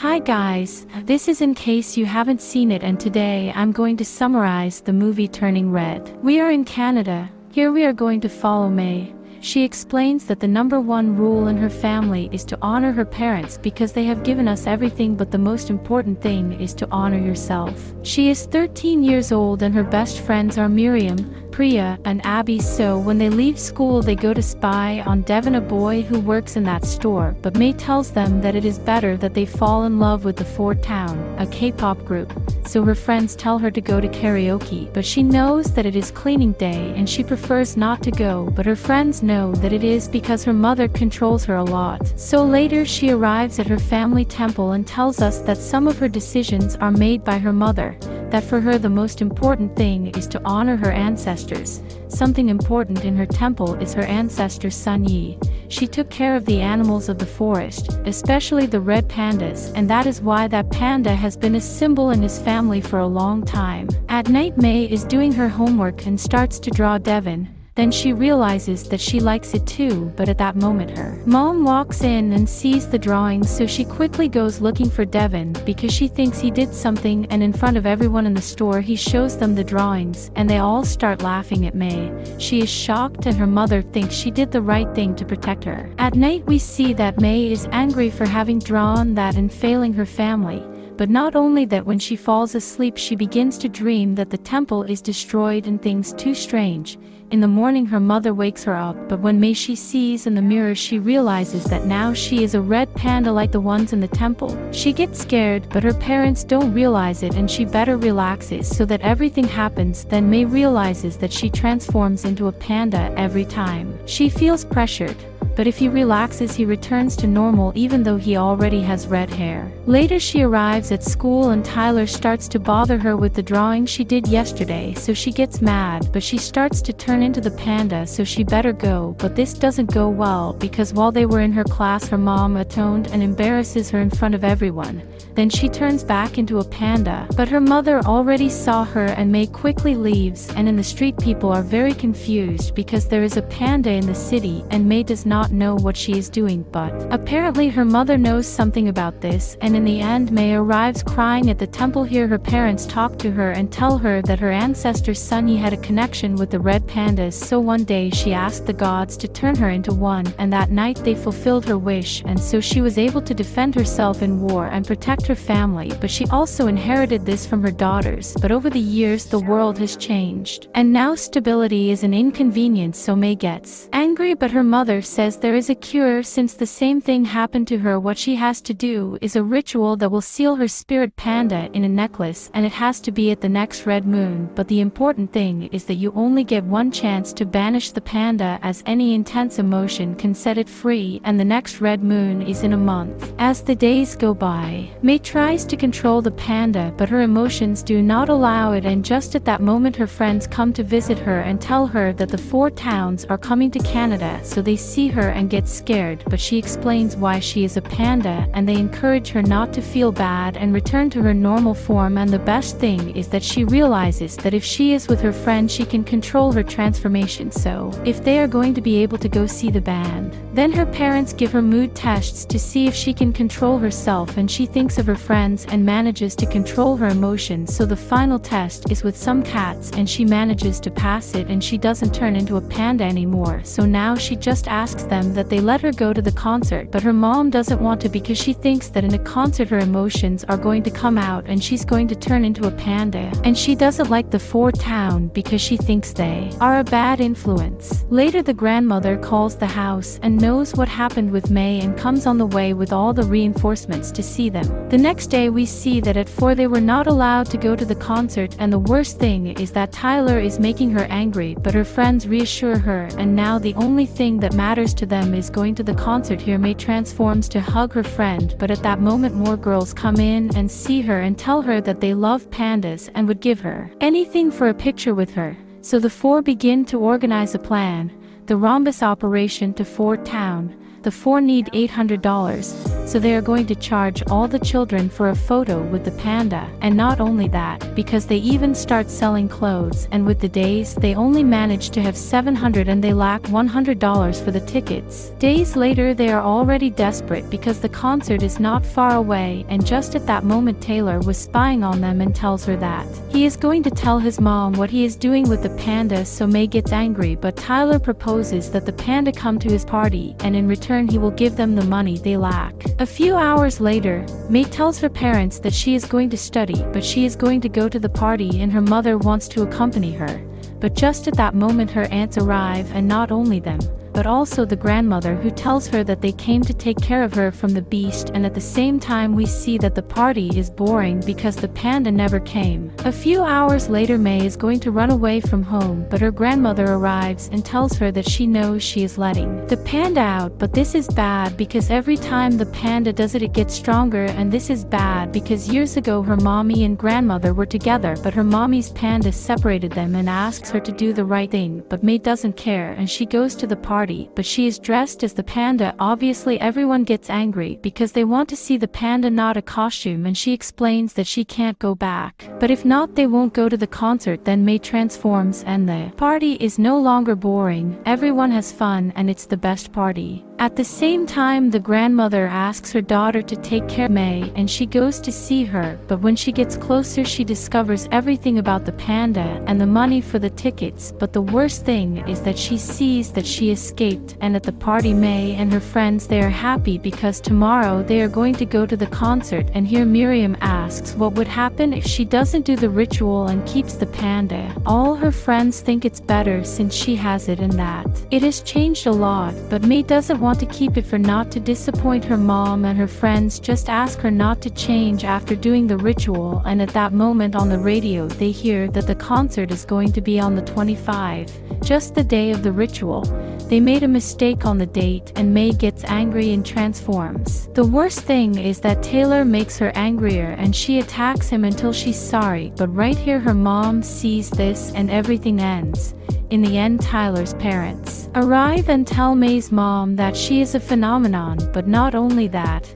Hi guys, this is in case you haven't seen it, and today I'm going to summarize the movie Turning Red. We are in Canada. Here we are going to follow May. She explains that the number one rule in her family is to honor her parents because they have given us everything, but the most important thing is to honor yourself. She is 13 years old and her best friends are Miriam, Priya, and Abby, so when they leave school they go to spy on Devin, a boy who works in that store, but May tells them that it is better that they fall in love with the Fort Town, a K-pop group, so her friends tell her to go to karaoke, but she knows that it is cleaning day and she prefers not to go, but her friends know that it is because her mother controls her a lot. So later she arrives at her family temple and tells us that some of her decisions are made by her mother, that for her the most important thing is to honor her ancestors. Something important in her temple is her ancestor Sun Yi. She took care of the animals of the forest, especially the red pandas, and that is why that panda has been a symbol in his family for a long time. At night May is doing her homework and starts to draw Devin. Then she realizes that she likes it too, but at that moment her mom walks in and sees the drawings, so she quickly goes looking for Devin because she thinks he did something, and in front of everyone in the store he shows them the drawings and they all start laughing at May. She is shocked and her mother thinks she did the right thing to protect her. At night we see that May is angry for having drawn that and failing her family. But not only that, when she falls asleep she begins to dream that the temple is destroyed and things too strange. In the morning her mother wakes her up, but when May she sees in the mirror she realizes that now she is a red panda like the ones in the temple. She gets scared, but her parents don't realize it and she better relaxes so that everything happens. Then May realizes that she transforms into a panda every time. She feels pressured, but if he relaxes he returns to normal even though he already has red hair. Later she arrives at school and Tyler starts to bother her with the drawing she did yesterday, so she gets mad, but she starts to turn into the panda, so she better go, but this doesn't go well because while they were in her class her mom atoned and embarrasses her in front of everyone. Then she turns back into a panda, but her mother already saw her and May quickly leaves, and in the street people are very confused because there is a panda in the city and May does not know what she is doing, but apparently her mother knows something about this, and in the end May arrives crying at the temple. Here her parents talk to her and tell her that her ancestor Sun Yi had a connection with the red pandas, so one day she asked the gods to turn her into one, and that night they fulfilled her wish, and so she was able to defend herself in war and protect her family. But she also inherited this from her daughters, but over the years the world has changed, and now stability is an inconvenience, so May gets angry, but her mother says there is a cure since the same thing happened to her. What she has to do is a ritual that will seal her spirit panda in a necklace, and it has to be at the next red moon, but the important thing is that you only get one chance to banish the panda, as any intense emotion can set it free, and the next red moon is in a month. As the days go by, May tries to control the panda, but her emotions do not allow it, and just at that moment her friends come to visit her and tell her that the four towns are coming to Canada, so they see her and get scared, but she explains why she is a panda and they encourage her not to feel bad and return to her normal form, and the best thing is that she realizes that if she is with her friend she can control her transformation, so if they are going to be able to go see the band. Then her parents give her mood tests to see if she can control herself, and she thinks of her friends and manages to control her emotions, so the final test is with some cats and she manages to pass it and she doesn't turn into a panda anymore, so now she just asks them that they let her go to the concert, but her mom doesn't want to because she thinks that in a concert her emotions are going to come out and she's going to turn into a panda, and she doesn't like the four town because she thinks they are a bad influence. Later the grandmother calls the house and knows what happened with May and comes on the way with all the reinforcements to see them. The next day we see that at 4 they were not allowed to go to the concert, and the worst thing is that Tyler is making her angry, but her friends reassure her, and now the only thing that matters to them is going to the concert. Here May transforms to hug her friend, but at that moment more girls come in and see her and tell her that they love pandas and would give her anything for a picture with her, so the four begin to organize a plan, the rhombus operation to Fort Town. The four need $800. so they are going to charge all the children for a photo with the panda. And not only that, because they even start selling clothes, and with the days they only manage to have 700 and they lack $100 for the tickets. Days later they are already desperate because the concert is not far away, and just at that moment Taylor was spying on them and tells her that he is going to tell his mom what he is doing with the panda, so May gets angry, but Tyler proposes that the panda come to his party and in return he will give them the money they lack. A few hours later, May tells her parents that she is going to study, but she is going to go to the party and her mother wants to accompany her. But just at that moment her aunts arrive, and not only them, but also the grandmother, who tells her that they came to take care of her from the beast, and at the same time we see that the party is boring because the panda never came. A few hours later May is going to run away from home, but her grandmother arrives and tells her that she knows she is letting the panda out, but this is bad because every time the panda does it gets stronger, and this is bad because years ago her mommy and grandmother were together, but her mommy's panda separated them and asks her to do the right thing, but May doesn't care and she goes to the party, but she is dressed as the panda. Obviously everyone gets angry because they want to see the panda, not a costume, and she explains that she can't go back, but if not they won't go to the concert. Then May transforms and the party is no longer boring, everyone has fun and it's the best party. At the same time the grandmother asks her daughter to take care of May and she goes to see her, but when she gets closer she discovers everything about the panda and the money for the tickets, but the worst thing is that she sees that she escaped, and at the party May and her friends, they are happy because tomorrow they are going to go to the concert, and here Miriam asks what would happen if she doesn't do the ritual and keeps the panda. All her friends think it's better since she has it and that it has changed a lot, but May doesn't want to keep it for not to disappoint her mom, and her friends just ask her not to change after doing the ritual, and at that moment on the radio they hear that the concert is going to be on the 25th, just the day of the ritual. They made a mistake on the date and May gets angry and transforms. The worst thing is that Taylor makes her angrier and she attacks him until she's sorry, but right here her mom sees this and everything ends. In the end Tyler's parents arrive and tell May's mom that she is a phenomenon, but not only that,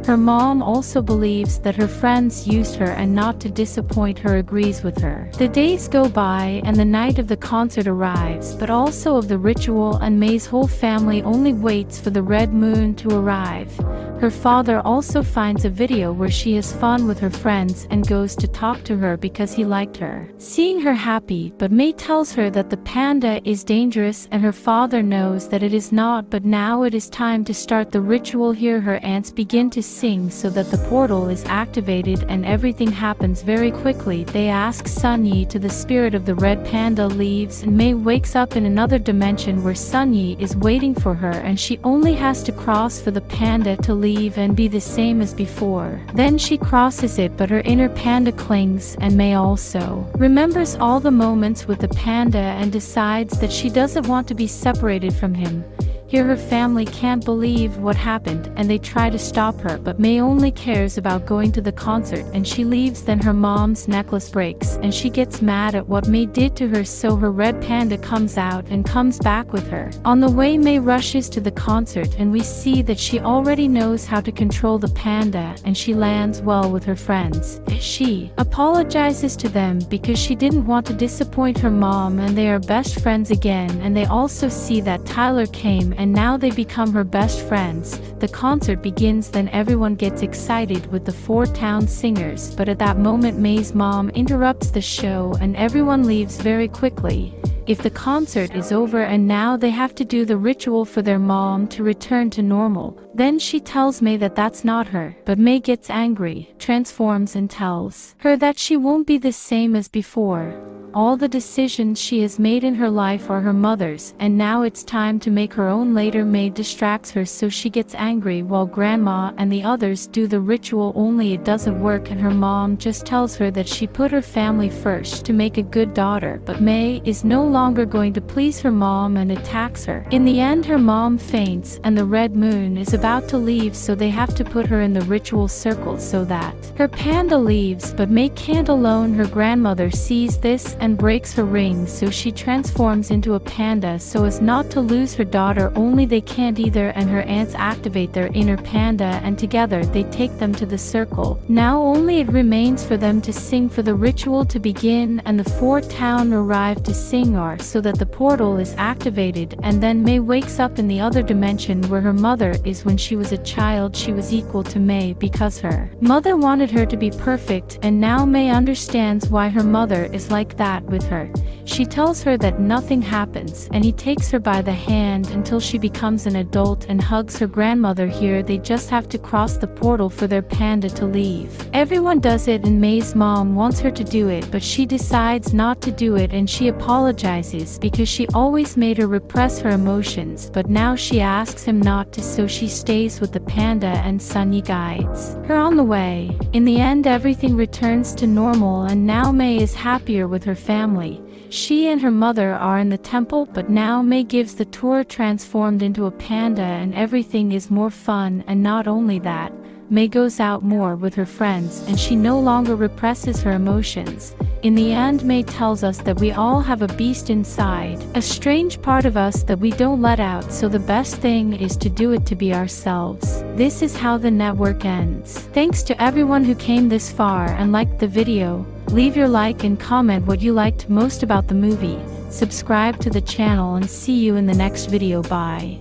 her mom also believes that her friends used her and not to disappoint her agrees with her. The days go by and the night of the concert arrives, but also of the ritual, and May's whole family only waits for the red moon to arrive. Her father also finds a video where she has fun with her friends and goes to talk to her because he liked her. Seeing her happy, but May tells her that the panda is dangerous and her father knows that it is not, but now it is time to start the ritual. Here her aunts begin to sing so that the portal is activated and everything happens very quickly. They ask Sun Yi to the spirit of the red panda leaves, and May wakes up in another dimension where Sun Yi is waiting for her, and she only has to cross for the panda to leave and be the same as before. Then she crosses it, but her inner panda clings, and May also remembers all the moments with the panda and decides that she doesn't want to be separated from him. Here her family can't believe what happened and they try to stop her, but May only cares about going to the concert and she leaves. Then her mom's necklace breaks and she gets mad at what May did to her, so her red panda comes out and comes back with her. On the way May rushes to the concert and we see that she already knows how to control the panda and she lands well with her friends. She apologizes to them because she didn't want to disappoint her mom, and they are best friends again, and they also see that Tyler came and now they become her best friends. The concert begins, then everyone gets excited with the 4 town singers, but at that moment May's mom interrupts the show and everyone leaves very quickly. If the concert is over and now they have to do the ritual for their mom to return to normal, then she tells May that that's not her, but May gets angry, transforms and tells her that she won't be the same as before. All the decisions she has made in her life are her mother's, and now it's time to make her own. Later May distracts her, so she gets angry while grandma and the others do the ritual, only it doesn't work and her mom just tells her that she put her family first to make a good daughter, but May is no longer going to please her mom and attacks her. In the end her mom faints and the red moon is about to leave, so they have to put her in the ritual circle so that her panda leaves, but May can't alone. Her grandmother sees this and breaks her ring, so she transforms into a panda so as not to lose her daughter. Only they can't either, and her aunts activate their inner panda and together they take them to the circle. Now only it remains for them to sing for the ritual to begin, and the four town arrive to sing or so that the portal is activated, and then May wakes up in the other dimension where her mother is. When she was a child she was equal to May because her mother wanted her to be perfect, and now May understands why her mother is like that with her. She tells her that nothing happens, and he takes her by the hand until she becomes an adult and hugs her grandmother. Here they just have to cross the portal for their panda to leave. Everyone does it and May's mom wants her to do it, but she decides not to do it and she apologizes because she always made her repress her emotions, but now she asks him not to, so she stays with the panda and Sunny guides her on the way. In the end everything returns to normal and now May is happier with her family. She and her mother are in the temple, but now May gives the tour transformed into a panda and everything is more fun. And not only that, May goes out more with her friends and she no longer represses her emotions. In the end, May tells us that we all have a beast inside, a strange part of us that we don't let out, so the best thing is to do it to be ourselves. This is how the network ends. Thanks to everyone who came this far and liked the video. Leave your like and comment what you liked most about the movie. Subscribe to the channel and see you in the next video. Bye.